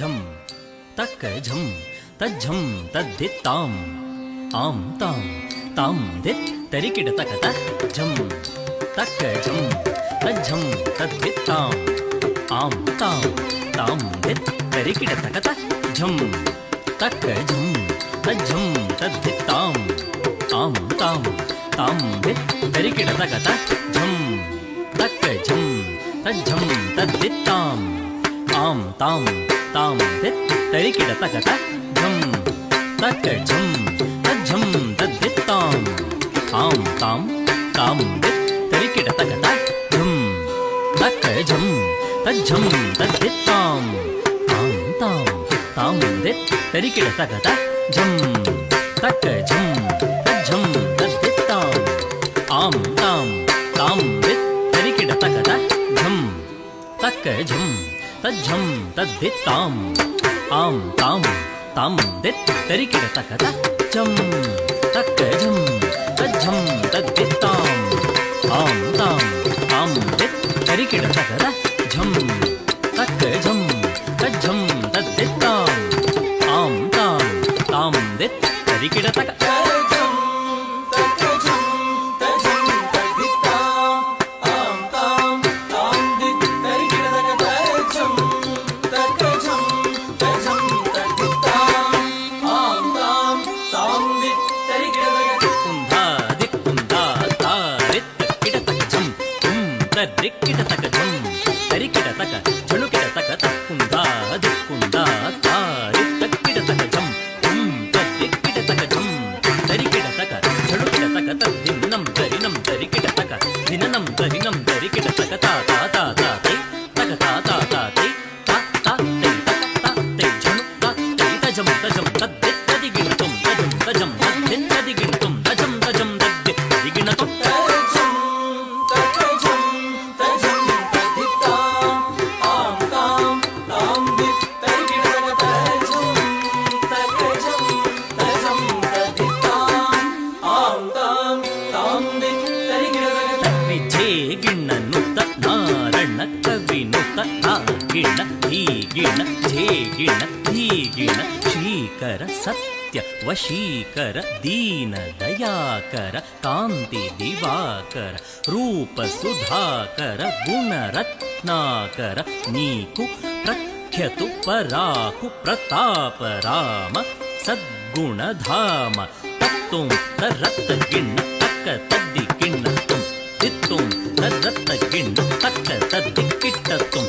ಝಂ ತಕ್ಕ ಝಂ ತಜ್ಝಂ ತದ್ದಿತ್ತಾಂ ಆಂ ತಾಂ ತಾಂ ದಿತ್ ತರಿಕಿಡ ತಕತ ಝಂ ತಕ್ಕ ಝಂ ತಜ್ಝಂ ತದ್ದಿತ್ತಾಂ ಆಂ ತಾಂ ತಾಂ ದಿತ್ ತರಿಕಿಡ ತಕತ ಝಂ ತಕ್ಕ ಝಂ ತಜ್ಝಂ ತದ್ದಿತ್ತಾಂ ಆಂ ತಾಂ ತಾಂ ದಿತ್ ತರಿಕಿಡ ತಕತ ಝಂ ತಕ್ಕ ಝಂ ತಜ್ಝಂ ತದ್ದಿತ್ತಾಂ ಆಂ ತಾಂ ತಾಂ ದಿತ್ ತರಿಕಿಡ ತಕತ ಝಂ ತಕ್ಕ ಝಂ ತಜ್ಝಂ ತದ್ದಿತ್ತಾಂ ಆಂ ತಾಂ ತಾಂ ದಿತ್ ತರಿಕಿಡ ತಕತ ಝಂ ತಕ್ಕ ಝಂ ತಜ್ಝಂ ತದ್ದಿತ್ತಾಂ ಆಂ ತಾಂ ತಾಂ ದಿತ್ ತರಿಕಿಡ ತಕತ ಝಂ ತಕ್ಕ ಝಂ ತಜ್ಝಂ ತದ್ದಿತ್ತಾಂ ಆಂ ತಾಂ ತಾಂ ದಿತ್ ತರಿಕಿಡ ತಕತ ಝಂ ತಕ್ಕ ಝಂ ತಜ್ಝಂ ತದ್ದಿತ್ತಾಂ ಆಂ ತಾಂ ತಾಂ ದಿತ್ ತರಿಕಿಡ ತಕತ ಝಂ ತಕ್ಕ ಝಂ ತಜ್ಝಂ ತದ್ದಿತ್ತಾಂ ಆಂ ತಾಂ ತಾಂ ದಿತ್ ತರಿಕಿಡ ತಕತ ಝಂ ತಕ್ಕ ಝಂ ತಜ್ಝಂ ತದ್ದಿತ್ತಾಂ ಆಂ ತಾಂ ತಾಂ ದಿತ್ ತರಿಕಿಡ ತಕ ರಿಕ್ಕಿಡ ತಕ ಝಂ ತರಿಕಿಡ ತಕ ಝಳುಕಿಡ ತಕ ತಕ್ಕುಂದ ದಿಕ್ಕುಂದ ತಾರಿ ತಕ್ಕಿಡ ತಕ ಝಂ ತರಿಕ್ಕಿಡ ತಕ ಝಂ ತರಿಕಿಡ ತಕ ಝಳುಕಿಡ ತಕ ತದ್ದಿನ್ನಂ ತರಿನಂ ತರಿಕಿಡ ತಕ ದಿನನಂ ತರಿನಂ ತರಿಕಿಡ ತಕ ತಾ ತಾ ತಾ ತಾ ತೈ ತಕ ತಾ ತಾ ತಾ ತೈ ತಾ ತಾ ತೈ ತಕ ತಾ ತೈ ಝಣು ತಾ ತೈ ತಜಂ ತಜಂ ತದ್ದಿತ್ ತದಿಗಿಣತುಂ ತಜಂ ತಜಂ ತದ್ದಿತ್ ತದಿಗಿಣತುಂ ತಜಂ ತಜಂ ತದ್ದಿತ್ ತದಿಗಿಣತುಂ ಗಿಣ ಧೀಗಿಣ ಝೇಗಿಣ ಧೀಗಿಣ ಶ್ರೀಕರ ಸತ್ಯ ವಶೀಕರ ದೀನ ದಯಾಕರ ಕಾಂತಿ ದಿವಾಕರ ರೂಪ ಸುಧಾಕರ ಗುಣರತ್ನಾಕರ ನೀಕು ಪ್ರಖ್ಯತು ಪರಾಕು ಪ್ರತಾಪ ರಾಮ ಸದ್ಗುಣಧಾಮ ತತ್ತುಂ ತರತ್ತ ಗಿಣ್ಣ ತಕ್ಕ ತದ್ದಿ ಗಿಣ್ಣ ತುಂ ತಿತ್ತುಂ ತರತ್ತ ಗಿಣ್ಣ ತಕ್ಕ ತದ್ದಿ ಕಿಟ್ಟ ತುಂ